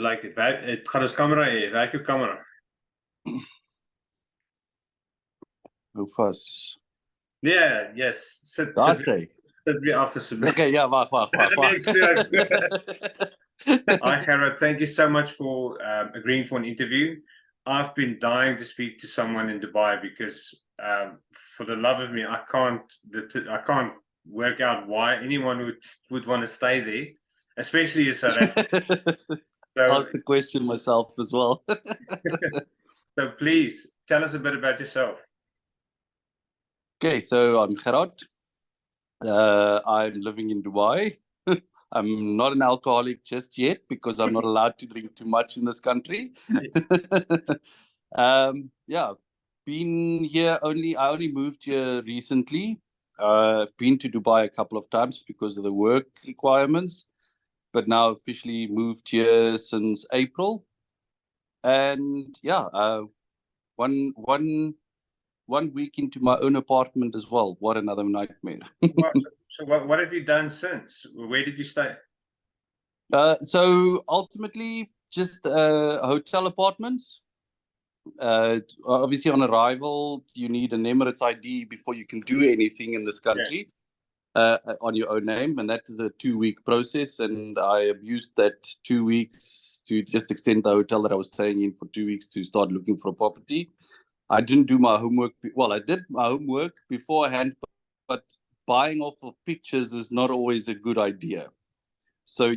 like het gaat ons camera hê, werk jou camera. Hoe vas? Yeah, yes. Sit weer af asseblief. Okay, yeah, wag. Hi, Gerhard. Thank you so much for agreeing for an interview. I've been dying to speak to someone in Dubai because, for the love of me, I can't work out why anyone would want to stay there, especially in South Africa. So, I asked the question myself as well. So please tell us a bit about yourself. Okay, so I'm Gerhard. I'm living in Dubai. I'm not an alcoholic just yet because I'm not allowed to drink too much in this country. Yeah, been here I only moved here recently. I've been to Dubai a couple of times because of the work requirements, but now officially moved here since April. And yeah, one week into my own apartment as well. What another nightmare. So what have you done since? Where did you stay? So ultimately, just hotel apartments. Obviously, on arrival, you need an Emirates ID before you can do anything in this country. On your own name, and that is a 2-week process, and I used that 2 weeks to just extend the hotel that I was staying in for 2 weeks to start looking for a property. I didn't do my homework. Well, I did my homework beforehand, but buying off of pictures is not always a good idea. So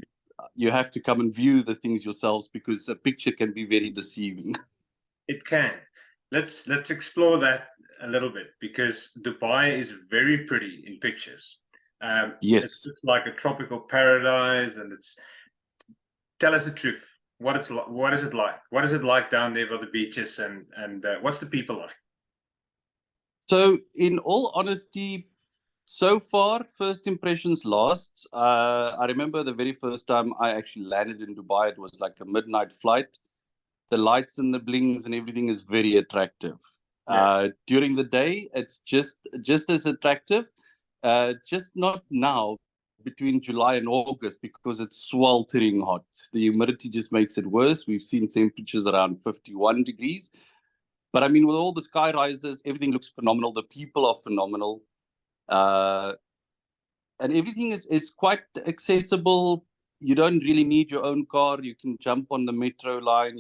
you have to come and view the things yourselves because a picture can be very deceiving. It can. Let's explore that a little bit because Dubai is very pretty in pictures. Yes, it's like a tropical paradise, and tell us the truth. What is it like? What is it like down there by the beaches, and what's the people like? So, in all honesty, so far, first impressions last. I remember the very first time I actually landed in Dubai. It was like a midnight flight. The lights and the blings and everything is very attractive. During the day, it's just as attractive. Just not now, between July and August, because it's sweltering hot. The humidity just makes it worse. We've seen temperatures around 51 degrees. But I mean, with all the sky rises, everything looks phenomenal. The people are phenomenal. And everything is quite accessible. You don't really need your own car. You can jump on the metro line,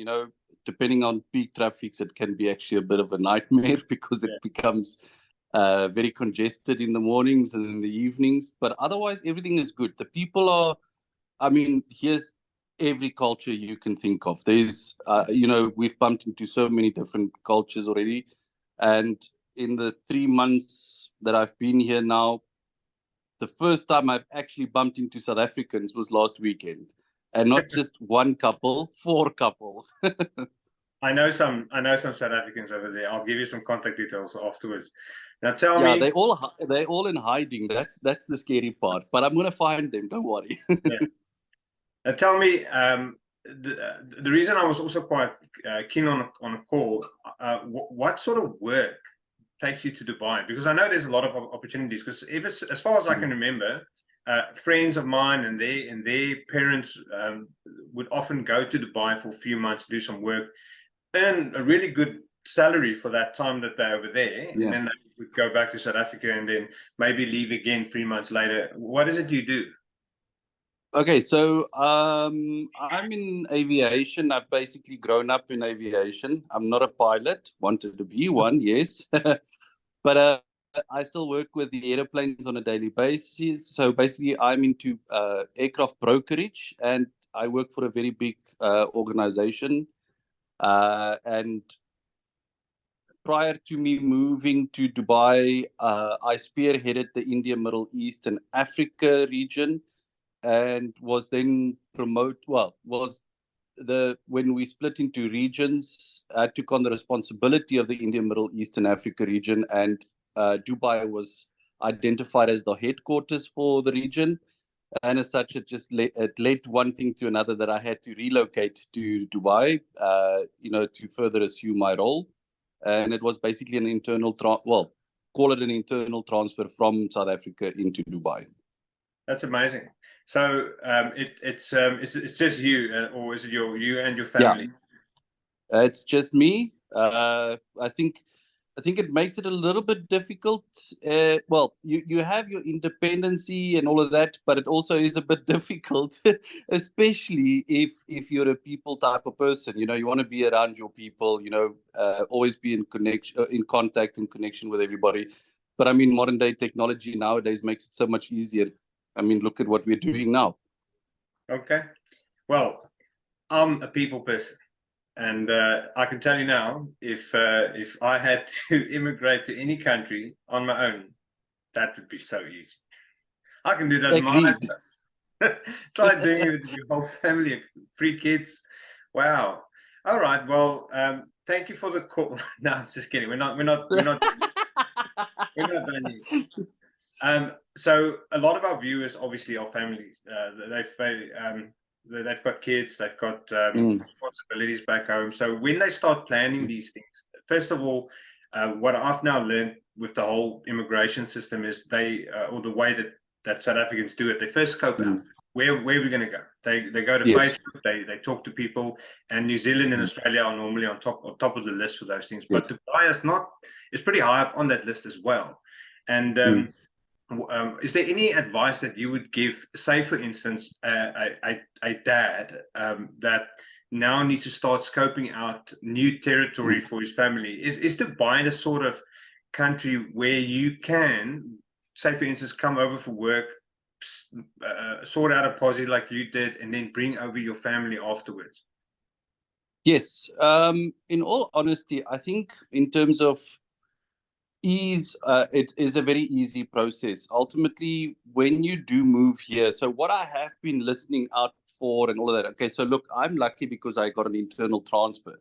depending on peak traffic, it can be actually a bit of a nightmare because it becomes very congested in the mornings and in the evenings. But otherwise, everything is good. The people are, here's every culture you can think of. There's, we've bumped into so many different cultures already. And in the 3 months that I've been here now, the first time I've actually bumped into South Africans was last weekend. And not just one couple, 4 couples. I know some South Africans over there. I'll give you some contact details afterwards. Now tell me. Yeah, they're all in hiding. That's the scary part. But I'm gonna find them. Don't worry. Now tell me. The reason I was also quite keen on a call. What sort of work takes you to Dubai? Because I know there's a lot of opportunities. Because as far as I can remember, friends of mine and their parents would often go to Dubai for a few months, do some work, earn a really good salary for that time that they're over there, and then they would go back to South Africa and then maybe leave again 3 months later. What is it you do? Okay, so I'm in aviation. I've basically grown up in aviation. I'm not a pilot, wanted to be one, yes. But I still work with the airplanes on a daily basis. So basically, I'm into aircraft brokerage, and I work for a very big organization. And prior to me moving to Dubai, I spearheaded the India, Middle East, and Africa region, and was then when we split into regions, I took on the responsibility of the India, Middle East, and Africa region, and Dubai was identified as the headquarters for the region. And as such, it led one thing to another that I had to relocate to Dubai, to further assume my role. And it was basically an internal, call it an internal transfer from South Africa into Dubai. That's amazing. So it's just you, or is it you and your family? It's just me. I think it makes it a little bit difficult. Well, you have your independency and all of that, but it also is a bit difficult, especially if you're a people type of person. You know, you want to be around your people. You know, always be in connection, in contact, and connection with everybody. But I mean, modern day technology nowadays makes it so much easier. I mean, look at what we're doing now. Okay. Well, I'm a people person. And I can tell you now, if I had to immigrate to any country on my own, that would be so easy. I can do that my eyes Agreed. closed. Try doing it with your whole family, 3 kids. Wow. All right. Well, thank you for the call. No, I'm just kidding. We're not done yet. So a lot of our viewers obviously are families. They've got kids, they've got responsibilities back home. So when they start planning these things, first of all, what I've now learned with the whole immigration system is or the way that South Africans do it, they first scope out where we're going to go. They go to Yes. Facebook, they talk to people, and New Zealand and Australia are normally on top of the list for those things. But Dubai is pretty high up on that list as well. And is there any advice that you would give, say, for instance, a dad that now needs to start scoping out new territory for his family? Is Dubai the sort of country where you can, say, for instance, come over for work, sort out a posse like you did, and then bring over your family afterwards? Yes. In all honesty, I think in terms of ease, it is a very easy process. Ultimately, when you do move here, so what I have been listening out for and all of that. Okay, so look, I'm lucky because I got an internal transfer.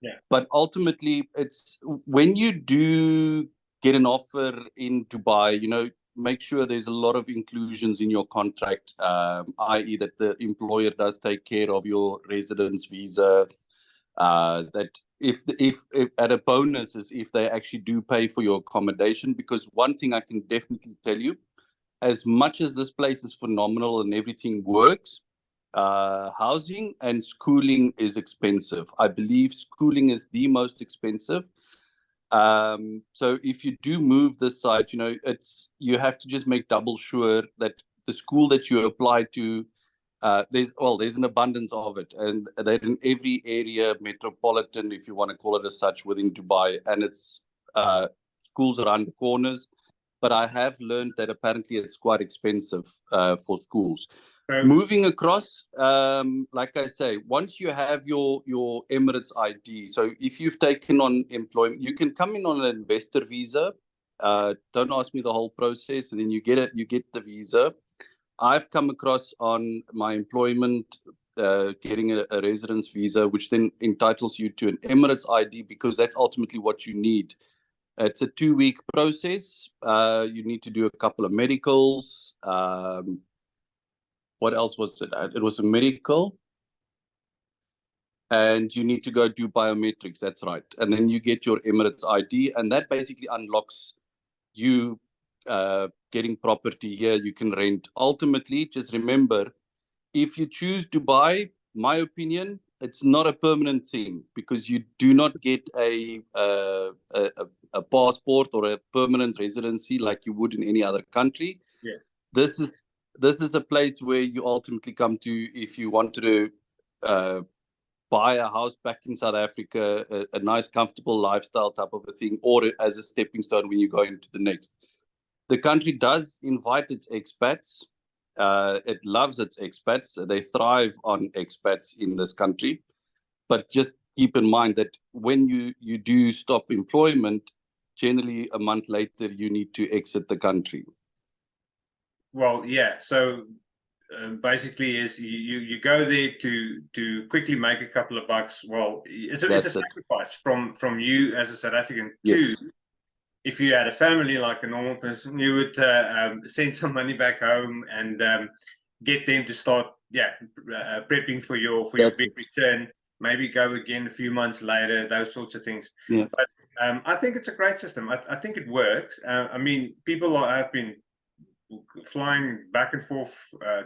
Yeah. But ultimately, it's when you do get an offer in Dubai, you know, make sure there's a lot of inclusions in your contract, i.e., that the employer does take care of your residence visa. That if at a bonus is if they actually do pay for your accommodation, because one thing I can definitely tell you, as much as this place is phenomenal and everything works, housing and schooling is expensive. I believe schooling is the most expensive. So if you do move this side, you know, you have to just make double sure that the school that you apply to, there's an abundance of it, and they're in every area, metropolitan, if you want to call it as such, within Dubai, and it's schools around the corners. But I have learned that apparently it's quite expensive for schools. Moving across, like I say, once you have your Emirates ID, so if you've taken on employment, you can come in on an investor visa. Don't ask me the whole process, and then you get the visa. I've come across on my employment getting a residence visa, which then entitles you to an Emirates ID, because that's ultimately what you need. It's a 2-week process. You need to do a couple of medicals. What else was it? It was a medical. And you need to go do biometrics. That's right. And then you get your Emirates ID, and that basically unlocks you getting property here. You can rent. Ultimately, just remember, if you choose Dubai, my opinion, it's not a permanent thing, because you do not get a passport or a permanent residency like you would in any other country. Yeah. This is a place where you ultimately come to if you wanted to buy a house back in South Africa, a nice, comfortable lifestyle type of a thing, or as a stepping stone when you go into the next. The country does invite its expats. It loves its expats. They thrive on expats in this country. But just keep in mind that when you do stop employment, generally a month later, you need to exit the country. Well, yeah. So basically, is you go there to quickly make a couple of bucks. Well, it's a sacrifice from you as a South African Yes. to, if you had a family like a normal person, you would send some money back home and get them to start, prepping for your big return. Maybe go again a few months later, those sorts of things. Yeah. But I think it's a great system. I think it works. I mean, people have been flying back and forth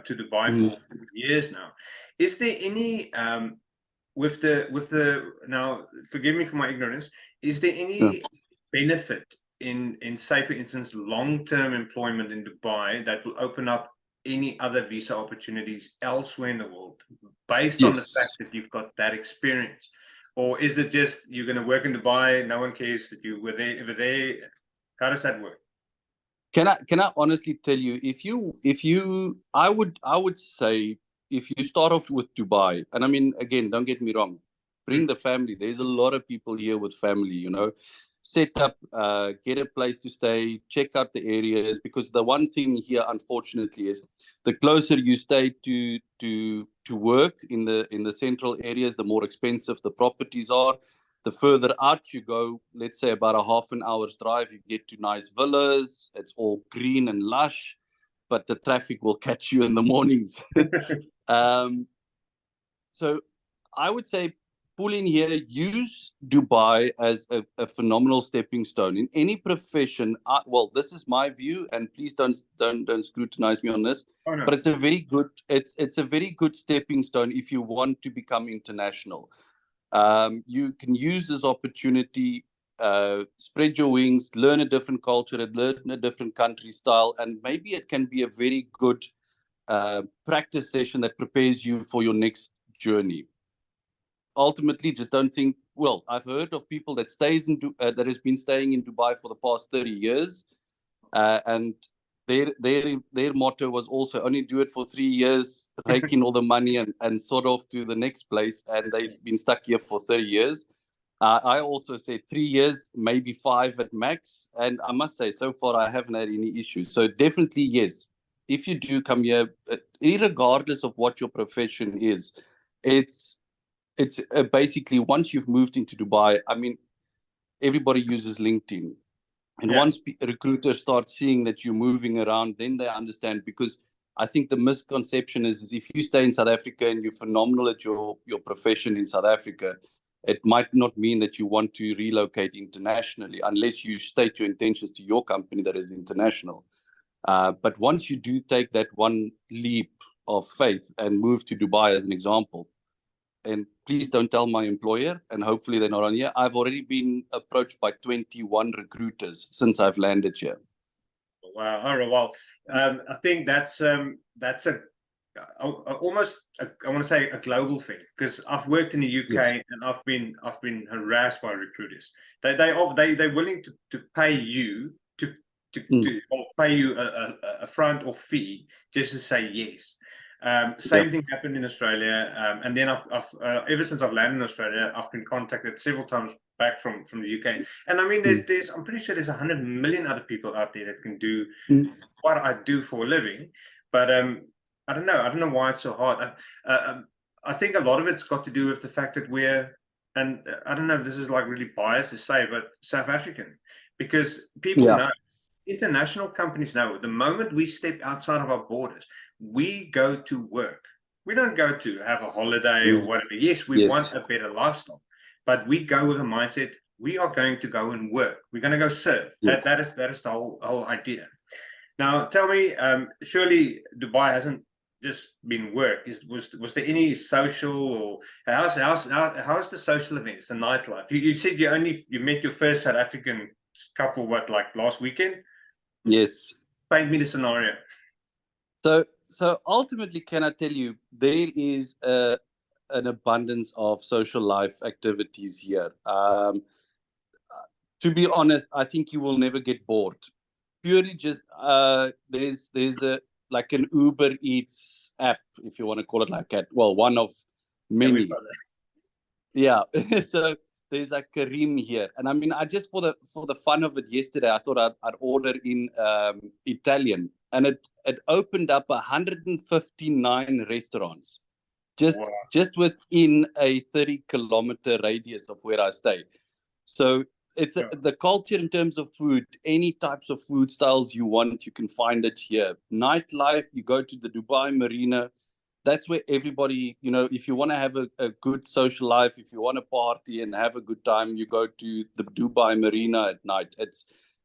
to Dubai for years now. Is there any with the now? Forgive me for my ignorance. Is there any benefit in say, for instance, long-term employment in Dubai that will open up any other visa opportunities elsewhere in the world, based on the fact that you've got that experience? Or is it just you're going to work in Dubai, no one cares that you were there, ever there? How does that work? Can I honestly tell you, I would say, if you start off with Dubai, and I mean, again, don't get me wrong, bring the family. There's a lot of people here with family, you know. Set up, get a place to stay, check out the areas, because the one thing here, unfortunately, is the closer you stay to work in the central areas, the more expensive the properties are. The further out you go, let's say about a half an hour's drive, you get to nice villas. It's all green and lush, but the traffic will catch you in the mornings. So I would say, pull in here, use Dubai as a phenomenal stepping stone in any profession. Well, this is my view, and please don't scrutinize me on this. Oh, no. But it's a very good stepping stone if you want to become international. You can use this opportunity, spread your wings, learn a different culture, and learn a different country style, and maybe it can be a very good practice session that prepares you for your next journey. Ultimately, just don't think. Well, I've heard of people that that has been staying in Dubai for the past 30 years, and their motto was also only do it for 3 years, rake in all the money, and sort off to the next place, and they've been stuck here for 30 years. I also said 3 years, maybe 5 at max, and I must say, so far I haven't had any issues. So definitely, yes, if you do come here, regardless of what your profession is, it's basically, once you've moved into Dubai, I mean, everybody uses LinkedIn. And once recruiters start seeing that you're moving around, then they understand. Because I think the misconception is if you stay in South Africa and you're phenomenal at your profession in South Africa, it might not mean that you want to relocate internationally, unless you state your intentions to your company that is international. But once you do take that one leap of faith and move to Dubai, as an example, and please don't tell my employer, and hopefully they're not on here, I've already been approached by 21 recruiters since I've landed here. Wow. All right. Well, I think that's almost I want to say a global thing, because I've worked in the UK and I've been harassed by recruiters. They're willing to pay you or pay you a front or fee just to say yes. Same thing happened in Australia, and then I've ever since I've landed in Australia, I've been contacted several times back from the UK. And I mean, there's I'm pretty sure there's 100 million other people out there that can do what I do for a living, but I don't know why it's so hard. I think a lot of it's got to do with the fact that we're, and I don't know if this is like really biased to say, but South African, because people know, international companies know, the moment we step outside of our borders, we go to work. We don't go to have a holiday or whatever. Yes, we want a better lifestyle, but we go with a mindset, we are going to go and work. We're going to go serve. That is the whole idea. Now, tell me, surely Dubai hasn't just been work. Was there any social, or how's the social events, the nightlife? You said you met your first South African couple, like last weekend? Yes. Paint me the scenario. So ultimately, can I tell you, there is an abundance of social life activities here. To be honest, I think you will never get bored. Purely just there's a like an Uber Eats app, if you want to call it like that. Well, one of many. Yeah. So there's like Kareem here, and I mean, I just for the fun of it yesterday, I thought I'd order in Italian, and it opened up 159 restaurants just within a 30-kilometer radius of where I stay. So it's the culture in terms of food, any types of food styles you want, you can find it here. Nightlife, you go to the Dubai Marina. That's where everybody, if you want to have a good social life, if you want to party and have a good time, you go to the Dubai Marina at night.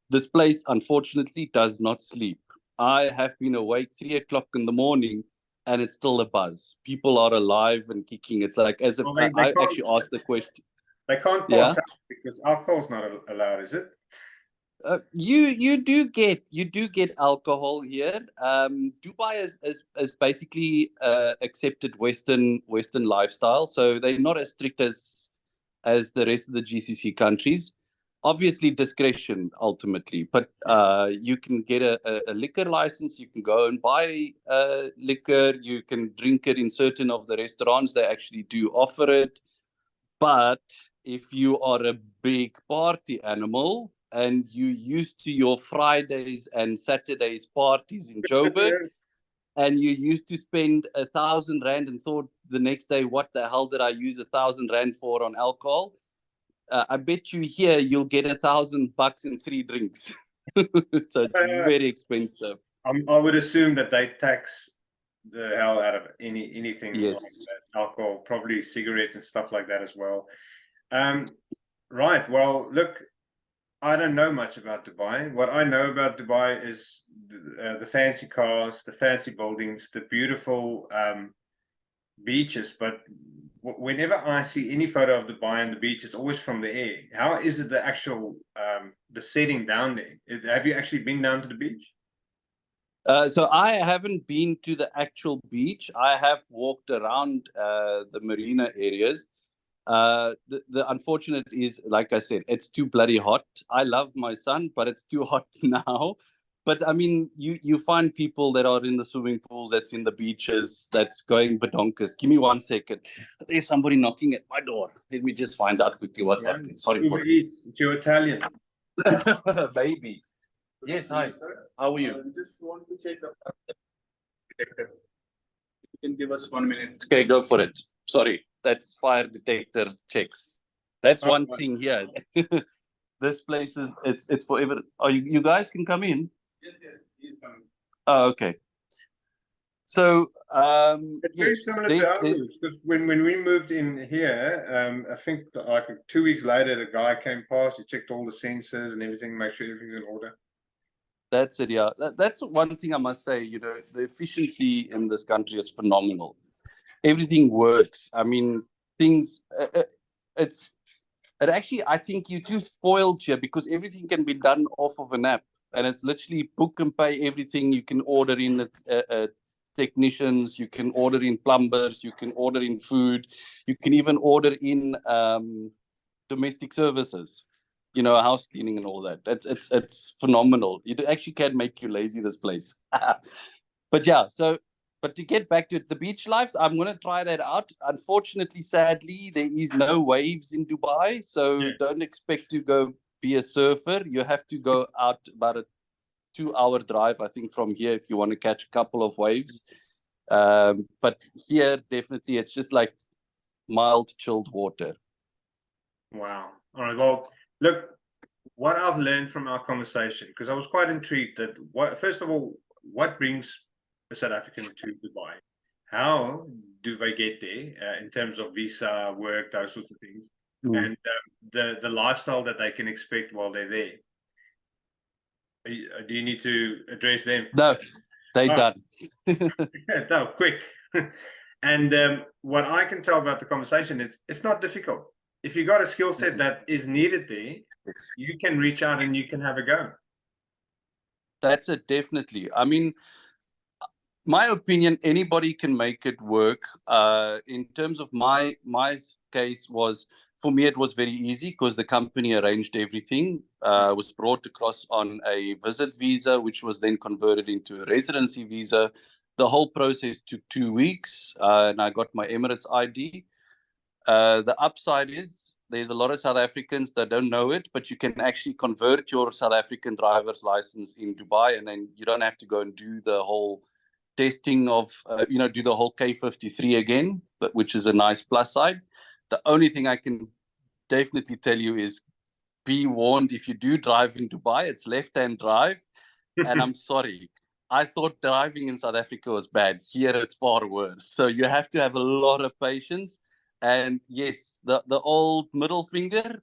This place, unfortunately, does not sleep. I have been awake 3 o'clock in the morning, and it's still a buzz. People are alive and kicking. It's like as if Well, they I can't actually asked the question. they can't Yeah. pass out because alcohol's not allowed, is it? You do get alcohol here. Dubai is basically accepted Western lifestyle, so they're not as strict as the rest of the GCC countries. Obviously, discretion ultimately, but you can get a liquor license. You can go and buy liquor. You can drink it in certain of the restaurants. They actually do offer it. But if you are a big party animal and you used to your Fridays and Saturdays parties in Joburg, and you used to spend 1,000 rand and thought the next day, what the hell did I use 1,000 rand for on alcohol? I bet you here you'll get $1,000 in 3 drinks. So it's very expensive. I would assume that they tax the hell out of anything like Yes. that. Alcohol, probably cigarettes and stuff like that as well. Right. Well, look, I don't know much about Dubai. What I know about Dubai is the fancy cars, the fancy buildings, the beautiful beaches. But whenever I see any photo of Dubai and the beach, it's always from the air. How is it the actual the setting down there? Have you actually been down to the beach? So I haven't been to the actual beach. I have walked around the marina areas. The unfortunate is, like I said, it's too bloody hot. I love my son, but it's too hot now. But I mean, you find people that are in the swimming pools, that's in the beaches, that's going badonkers. Give me 1 second. There's somebody knocking at my door. Let me just find out quickly what's happening. Sorry Uber for Eats. It's your Italian. baby. Yes, hi. How are you? Just want to check the detector. You can give us 1 minute. Okay, go for it. Sorry, that's fire detector checks. That's one right. thing here. This place is it's forever. Oh, you guys can come in. Yes, he's coming. Oh, okay. So It's very similar to ours because when we moved in here, I think like 2 weeks later, the guy came past, he checked all the sensors and everything, make sure everything's in order. That's it, yeah. That's one thing I must say. You know, the efficiency in this country is phenomenal. Everything works. I mean, things. It actually, I think you're too spoiled here because everything can be done off of an app, and it's literally book and pay everything. You can order in technicians, you can order in plumbers, you can order in food, you can even order in domestic services. You know, house cleaning and all that. It's phenomenal. It actually can make you lazy, this place. But yeah, so but to get back to it, the beach lives, I'm gonna try that out. Unfortunately, sadly, there is no waves in Dubai, so don't expect to go be a surfer. You have to go out about a 2-hour drive, I think, from here if you want to catch a couple of waves. But here, definitely, it's just like mild, chilled water. Wow. All right. Well, look, what I've learned from our conversation, because I was quite intrigued that first of all, what brings a South African to Dubai? How do they get there in terms of visa, work, those sorts of things, and the lifestyle that they can expect while they're there? Do you need to address them? No, they done. No, quick. And what I can tell about the conversation is it's not difficult. If you got a skill set that is needed there, you can reach out and you can have a go. That's it, definitely. I mean, my opinion, anybody can make it work. In terms of my case was, for me, it was very easy because the company arranged everything. Was brought across on a visit visa, which was then converted into a residency visa. The whole process took 2 weeks, and I got my Emirates ID. The upside is there's a lot of South Africans that don't know it, but you can actually convert your South African driver's license in Dubai, and then you don't have to go and do the whole testing of, do the whole K53 again, but which is a nice plus side. The only thing I can definitely tell you is be warned, if you do drive in Dubai, it's left-hand drive. And I'm sorry, I thought driving in South Africa was bad. Here it's far worse. So you have to have a lot of patience. And yes, the old middle finger,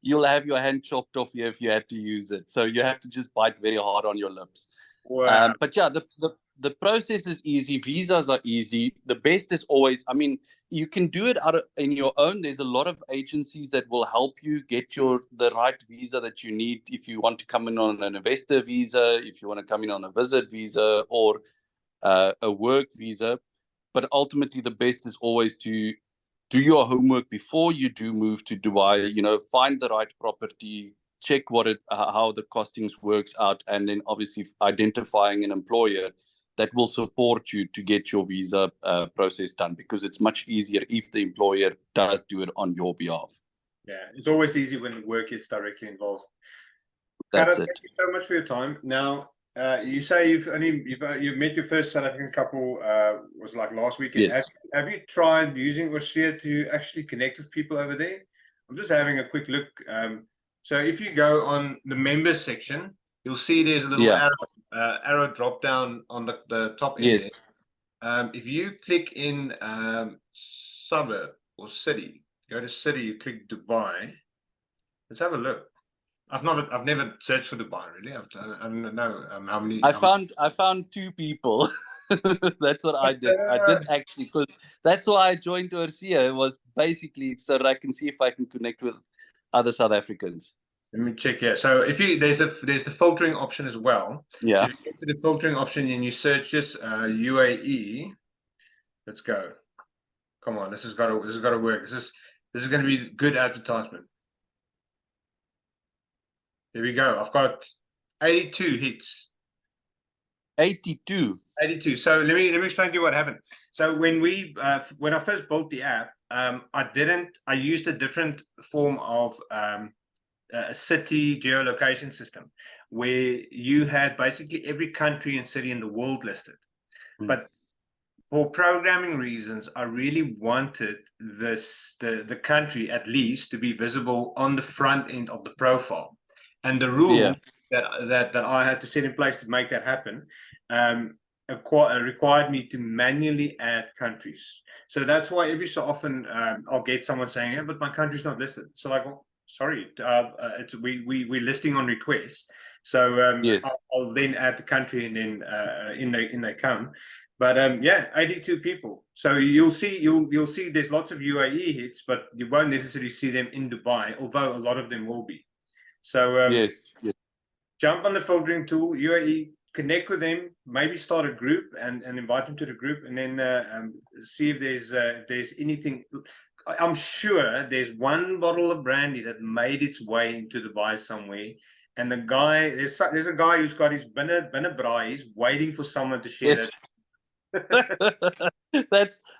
you'll have your hand chopped off here if you had to use it. So you have to just bite very hard on your lips. Wow. But yeah, the process is easy. Visas are easy. The best is always, I mean, you can do it in your own. There's a lot of agencies that will help you get the right visa that you need if you want to come in on an investor visa, if you want to come in on a visit visa, or a work visa. But ultimately, the best is always to do your homework before you do move to Dubai. You know, find the right property, check how the costings works out, and then obviously identifying an employer that will support you to get your visa process done, because it's much easier if the employer does do it on your behalf. Yeah, it's always easy when work gets directly involved. That's Gerhard, it. thank you so much for your time. Now, you say you've met your first South African couple was like last weekend. Yes. Have you tried using Oorsee to actually connect with people over there? I'm just having a quick look. So if you go on the members section, you'll see there's a little arrow drop down on the top end. Yes. There. If you click in suburb or city, go to city, you click Dubai. Let's have a look. I've never searched for Dubai really. I don't know how many. I found two people. That's what I did. I did actually, because that's why I joined Oorsee. It was basically so that I can see if I can connect with other South Africans. Let me check here. So if you there's the filtering option as well. Yeah. So if you go to the filtering option and you search just UAE, let's go. Come on, this has got to work. This is going to be good advertisement. Here we go. I've got 82 hits. 82. 82. So let me explain to you what happened. So when I first built the app, I used a different form of a city geolocation system where you had basically every country and city in the world listed. But for programming reasons, I really wanted the country at least to be visible on the front end of the profile. And the rule that I had to set in place to make that happen required me to manually add countries. So that's why every so often I'll get someone saying, "Yeah, but my country's not listed." So like, well, sorry, we're listing on request. So I'll then add the country and then in they come. But yeah, 82 people. So you'll see there's lots of UAE hits, but you won't necessarily see them in Dubai, although a lot of them will be. So yes. Jump on the filtering tool, UAE, connect with them, maybe start a group and invite them to the group, and then see if there's anything. I'm sure there's one bottle of brandy that made its way into Dubai somewhere, and the guy there's a guy who's got his binne braai, he's waiting for someone to share that.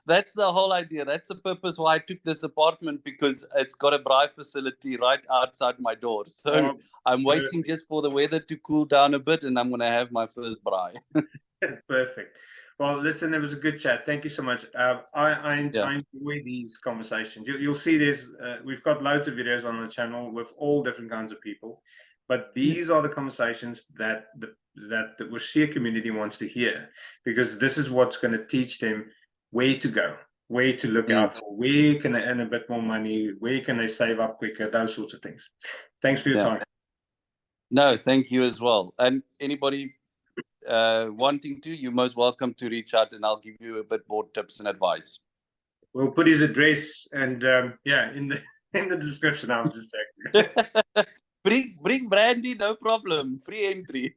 That's the whole idea. That's the purpose why I took this apartment, because it's got a braai facility right outside my door. So I'm waiting just for the weather to cool down a bit, and I'm going to have my first braai. Perfect. Well, listen, it was a good chat. Thank you so much. I enjoy these conversations. You'll see we've got loads of videos on the channel with all different kinds of people, but these are the conversations that the Oorsee community wants to hear, because this is what's going to teach them where to go, where to look out for, where can they earn a bit more money, where can they save up quicker, those sorts of things. Thanks for your time. No, thank you as well. And anybody wanting to, you're most welcome to reach out, and I'll give you a bit more tips and advice. We'll put his address and in the description. I'm just checking. Bring brandy, no problem. Free entry.